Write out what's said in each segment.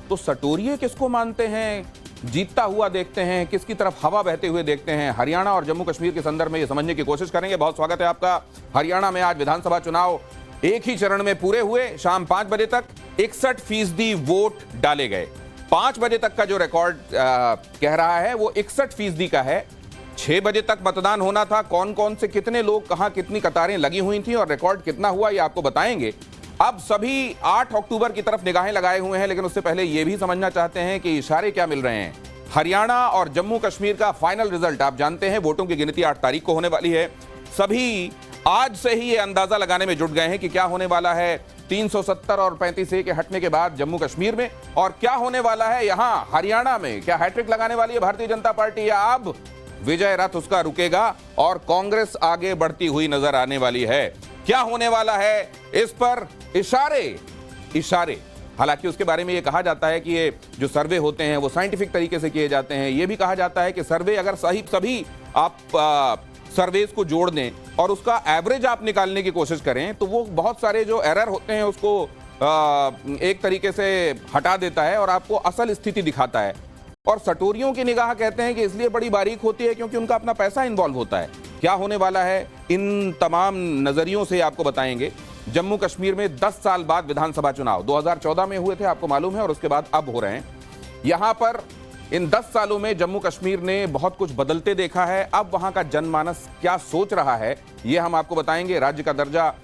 तो सटोरिये किसको मानते हैं, जीतता हुआ देखते हैं, किसकी तरफ हवा बहते हुए देखते हैं, हरियाणा और जम्मू कश्मीर के संदर्भ में ये समझने की कोशिश करेंगे। बहुत स्वागत है आपका। हरियाणा में आज विधानसभा चुनाव एक ही चरण में पूरे हुए। शाम 5 बजे तक 61% वोट डाले गए। 5 बजे तक का जो रिकॉर्ड कह रहा है वो 61% का है। 6 बजे तक मतदान होना था। कौन कौन से कितने लोग कहां, कितनी कतारें लगी हुई थी और रिकॉर्ड कितना हुआ ये आपको बताएंगे। अब सभी 8 अक्टूबर की तरफ निगाहें लगाए हुए हैं, लेकिन उससे पहले यह भी समझना चाहते हैं कि इशारे क्या मिल रहे हैं। हरियाणा और जम्मू कश्मीर का फाइनल रिजल्ट आप जानते हैं, वोटों की गिनती 8 तारीख को होने वाली है। सभी आज से ही ये अंदाजा लगाने में जुट गए हैं कि क्या होने वाला है 370 और 35A के हटने के बाद जम्मू कश्मीर में, और क्या होने वाला है यहां हरियाणा में। क्या हैट्रिक लगाने वाली है भारतीय जनता पार्टी, या अब विजय रथ उसका रुकेगा और कांग्रेस आगे बढ़ती हुई नजर आने वाली है। क्या होने वाला है, इस पर इशारे। हालांकि उसके बारे में यह कहा जाता है कि ये जो सर्वे होते हैं वो साइंटिफिक तरीके से किए जाते हैं। यह भी कहा जाता है कि सर्वे अगर सभी आप सर्वेज को जोड़ दें और उसका एवरेज आप निकालने की कोशिश करें तो वो बहुत सारे जो एरर होते हैं उसको एक तरीके से हटा देता है और आपको असल स्थिति दिखाता है। और सटोरियों की निगाह कहते हैं कि इसलिए बड़ी बारीक होती है क्योंकि उनका अपना पैसा इन्वॉल्व होता है। क्या होने वाला है, इन तमाम नजरियों से आपको बताएंगे। जम्मू कश्मीर में 10 साल बाद विधानसभा चुनाव 2014 में हुए थे, आपको मालूम है, और उसके बाद अब हो रहे हैं। यहां पर इन 10 सालों में जम्मू कश्मीर ने बहुत कुछ बदलते देखा है। अब वहां का जनमानस क्या सोच रहा है ये हम आपको बताएंगे। राज्य का दर्जा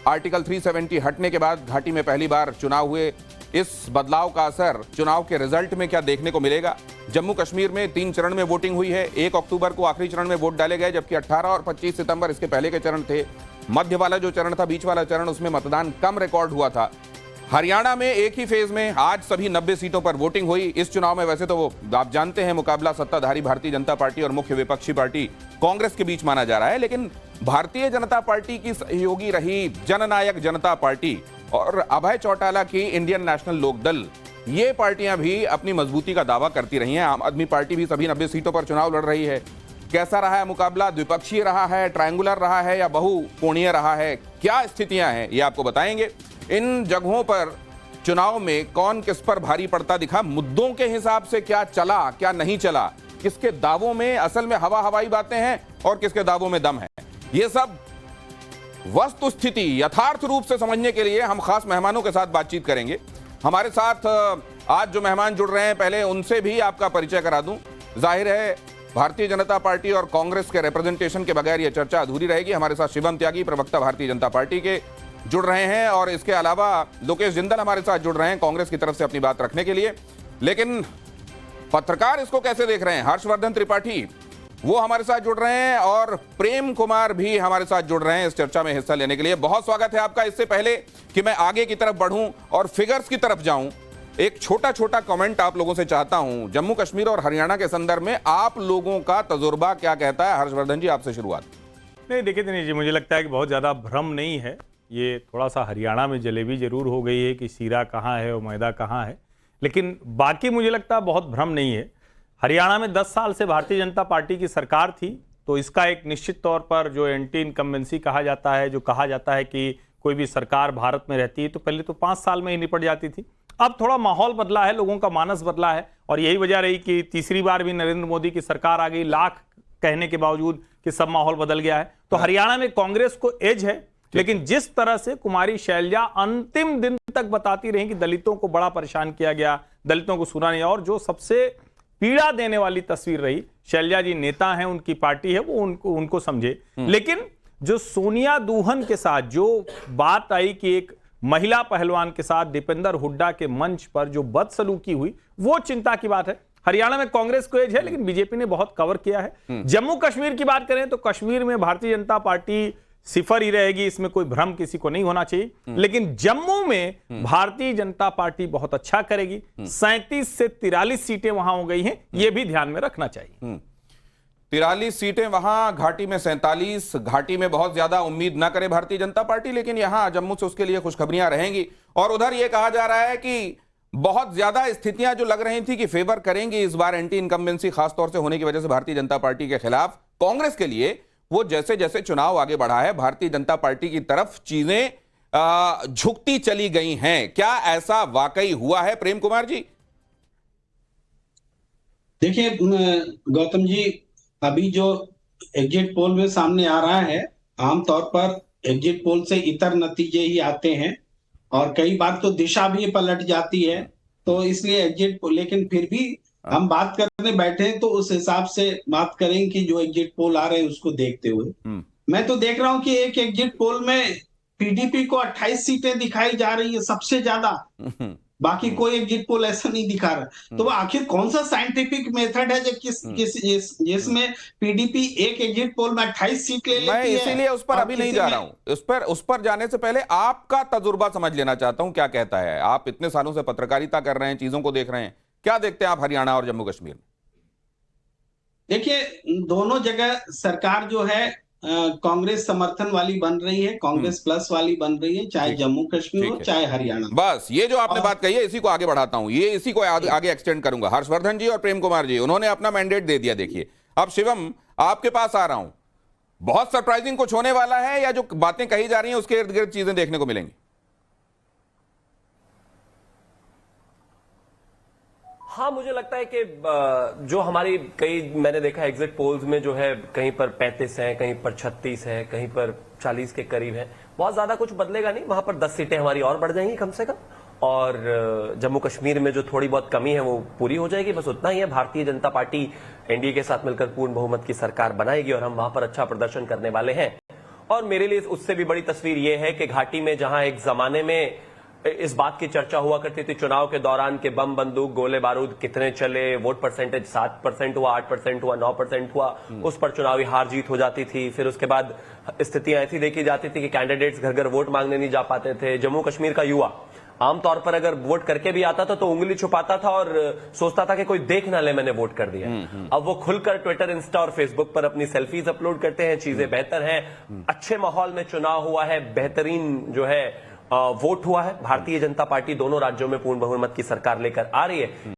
आर्टिकल 370 हटने के बाद घाटी में पहली बार चुनाव हुए। इस बदलाव का असर चुनाव के रिजल्ट में क्या देखने को मिलेगा। जम्मू कश्मीर में 3 चरण में वोटिंग हुई है। 1 अक्टूबर को आखिरी चरण में वोट डाले गए, जबकि 18 और 25 सितंबर इसके पहले के चरण थे। मध्य वाला जो चरण था, बीच वाला चरण, उसमें मतदान कम रिकॉर्ड हुआ था। हरियाणा में एक ही फेज में आज सभी 90 सीटों पर वोटिंग हुई। इस चुनाव में वैसे तो वो आप जानते हैं मुकाबला सत्ताधारी भारतीय जनता पार्टी और मुख्य विपक्षी पार्टी कांग्रेस के बीच माना जा रहा है, लेकिन भारतीय जनता पार्टी की सहयोगी रही जननायक जनता पार्टी और अभय चौटाला की इंडियन नेशनल लोकदल, ये पार्टियां भी अपनी मजबूती का दावा करती रही हैं। आम आदमी पार्टी भी सभी 90 सीटों पर चुनाव लड़ रही है। कैसा रहा है मुकाबला, द्विपक्षीय रहा है, ट्रायंगुलर रहा है या बहुकोणीय रहा है, क्या स्थितियां हैं ये आपको बताएंगे। इन जगहों पर चुनाव में कौन किस पर भारी पड़ता दिखा, मुद्दों के हिसाब से क्या चला क्या नहीं चला, किसके दावों में असल में हवाई बातें हैं और किसके दावों में दम है, ये सब वस्तु स्थिति यथार्थ रूप से समझने के लिए हम खास मेहमानों के साथ बातचीत करेंगे। हमारे साथ आज जो मेहमान जुड़ रहे हैं, पहले उनसे भी आपका परिचय करा दूं। जाहिर है भारतीय जनता पार्टी और कांग्रेस के रिप्रेजेंटेशन के बगैर यह चर्चा अधूरी रहेगी। हमारे साथ शिवम त्यागी, प्रवक्ता भारतीय जनता पार्टी के, जुड़ रहे हैं, और इसके अलावा लोकेश जिंदल हमारे साथ जुड़ रहे हैं कांग्रेस की तरफ से अपनी बात रखने के लिए। लेकिन पत्रकार इसको कैसे देख रहे हैं, हर्षवर्धन त्रिपाठी वो हमारे साथ जुड़ रहे हैं, और प्रेम कुमार भी हमारे साथ जुड़ रहे हैं इस चर्चा में हिस्सा लेने के लिए। बहुत स्वागत है आपका। इससे पहले कि मैं आगे की तरफ बढ़ूं और फिगर्स की तरफ जाऊं, एक छोटा कमेंट आप लोगों से चाहता हूं। जम्मू कश्मीर और हरियाणा के संदर्भ में आप लोगों का तजुर्बा क्या कहता है। हर्षवर्धन जी, आपसे शुरुआत। नहीं, देखिए दिनेश जी, मुझे लगता है कि बहुत ज़्यादा भ्रम नहीं है। ये थोड़ा सा हरियाणा में जलेबी जरूर हो गई है कि सीरा कहाँ है और मैदा कहाँ है, लेकिन बाकी मुझे लगता है बहुत भ्रम नहीं है। हरियाणा में 10 साल से भारतीय जनता पार्टी की सरकार थी, तो इसका एक निश्चित तौर पर जो एंटी इनकम्बेंसी कहा जाता है, जो कहा जाता है कि कोई भी सरकार भारत में रहती है तो पहले तो 5 साल में ही निपट जाती थी। अब थोड़ा माहौल बदला है, लोगों का मानस बदला है, और यही वजह रही कि तीसरी बार भी नरेंद्र मोदी की सरकार आ गई, लाख कहने के बावजूद कि सब माहौल बदल गया है। तो हरियाणा में कांग्रेस को एज है, लेकिन जिस तरह से कुमारी शैलजा अंतिम दिन तक बताती रही कि दलितों को बड़ा परेशान किया गया, दलितों को सुना नहीं, और जो सबसे पीड़ा देने वाली तस्वीर रही, शैलजा जी नेता हैं, उनकी पार्टी है, वो उनको समझे। लेकिन जो सोनिया दुहन के साथ जो बात आई कि एक महिला पहलवान के साथ दीपेंद्र हुड्डा के मंच पर जो बदसलूकी हुई, वो चिंता की बात है। हरियाणा में कांग्रेस को एज है, लेकिन बीजेपी ने बहुत कवर किया है। जम्मू कश्मीर की बात करें तो कश्मीर में भारतीय जनता पार्टी सिफर ही रहेगी, इसमें कोई भ्रम किसी को नहीं होना चाहिए। लेकिन जम्मू में भारतीय जनता पार्टी बहुत अच्छा करेगी। 37 से 43 सीटें वहां हो गई हैं, यह भी ध्यान में रखना चाहिए। 43 सीटें वहां, घाटी में 47। घाटी में बहुत ज्यादा उम्मीद ना करे भारतीय जनता पार्टी, लेकिन यहां जम्मू से उसके लिए खुशखबरियां रहेंगी। और उधर यह कहा जा रहा है कि बहुत ज्यादा स्थितियां जो लग रही थी कि फेवर करेंगी इस बार एंटी इनकम्बेंसी खासतौर से होने की वजह से भारतीय जनता पार्टी के खिलाफ कांग्रेस के लिए, वो जैसे जैसे चुनाव आगे बढ़ा है भारतीय जनता पार्टी की तरफ चीजें झुकती चली गई हैं। क्या ऐसा वाकई हुआ है प्रेम कुमार जी? देखिए गौतम जी, अभी जो एग्जिट पोल में सामने आ रहा है, आमतौर पर एग्जिट पोल से इतर नतीजे ही आते हैं और कई बार तो दिशा भी पलट जाती है। तो इसलिए एग्जिट पोल, लेकिन फिर भी हम बात करने बैठे हैं तो उस हिसाब से बात करें कि जो एग्जिट पोल आ रहे हैं उसको देखते हुए मैं तो देख रहा हूं कि एक एग्जिट पोल में पीडीपी को 28 सीटें दिखाई जा रही है, सबसे ज्यादा। बाकी कोई एग्जिट पोल ऐसा नहीं दिखा रहा। तो वो आखिर कौन सा साइंटिफिक मेथड है जो जिसमें पीडीपी एक एग्जिट पोल में 28 सीट ले मैं लेती है इसीलिए उस पर और अभी नहीं किसी जा में रहा हूं। उस पर जाने से पहले आपका तजुर्बा समझ लेना चाहता हूं, क्या कहता है। आप इतने सालों से पत्रकारिता कर रहे हैं, चीजों को देख रहे हैं, क्या देखते हैं आप हरियाणा और जम्मू कश्मीर में? देखिए, दोनों जगह सरकार जो है कांग्रेस समर्थन वाली बन रही है, कांग्रेस प्लस वाली बन रही है, चाहे ठीक जम्मू कश्मीर हो ठीक है। चाहे हरियाणा। बस ये जो आपने और बात कही है इसी को आगे बढ़ाता हूं, ये इसी को आगे एक्सटेंड करूंगा। हर्षवर्धन जी और प्रेम कुमार जी, उन्होंने अपना मैंडेट दे दिया। देखिए, अब शिवम आपके पास आ रहा हूं। बहुत सरप्राइजिंग कुछ होने वाला है या जो बातें कही जा रही हैं उसके इर्द गिर्द चीजें देखने को मिलेंगी? हाँ, मुझे लगता है कि जो हमारी कई मैंने देखा एग्जिट पोल्स में जो है कहीं पर 35 है, कहीं पर 36 है, कहीं पर 40 के करीब है। बहुत ज्यादा कुछ बदलेगा नहीं, वहां पर 10 सीटें हमारी और बढ़ जाएंगी कम से कम। और जम्मू कश्मीर में जो थोड़ी बहुत कमी है वो पूरी हो जाएगी, बस उतना ही है। भारतीय जनता पार्टी एनडीए के साथ मिलकर पूर्ण बहुमत की सरकार बनाएगी और हम वहां पर अच्छा प्रदर्शन करने वाले हैं। और मेरे लिए उससे भी बड़ी तस्वीर ये है कि घाटी में जहां एक जमाने में इस बात की चर्चा हुआ करती थी चुनाव के दौरान के बम बंदूक गोले बारूद कितने चले, वोट परसेंटेज 7% हुआ, 8% हुआ, 9% हुआ, उस पर चुनावी हार जीत हो जाती थी। फिर उसके बाद स्थितियां ऐसी देखी जाती थी कि कैंडिडेट्स घर घर वोट मांगने नहीं जा पाते थे। जम्मू कश्मीर का युवा आमतौर पर अगर वोट करके भी आता था तो उंगली छुपाता था और सोचता था कि कोई देख ना ले मैंने वोट कर दिया। अब वो खुलकर ट्विटर, इंस्टा और फेसबुक पर अपनी सेल्फीज अपलोड करते हैं। चीजें बेहतर हैं, अच्छे माहौल में चुनाव हुआ है, बेहतरीन जो है वोट हुआ है। भारतीय जनता पार्टी दोनों राज्यों में पूर्ण बहुमत की सरकार लेकर आ रही है।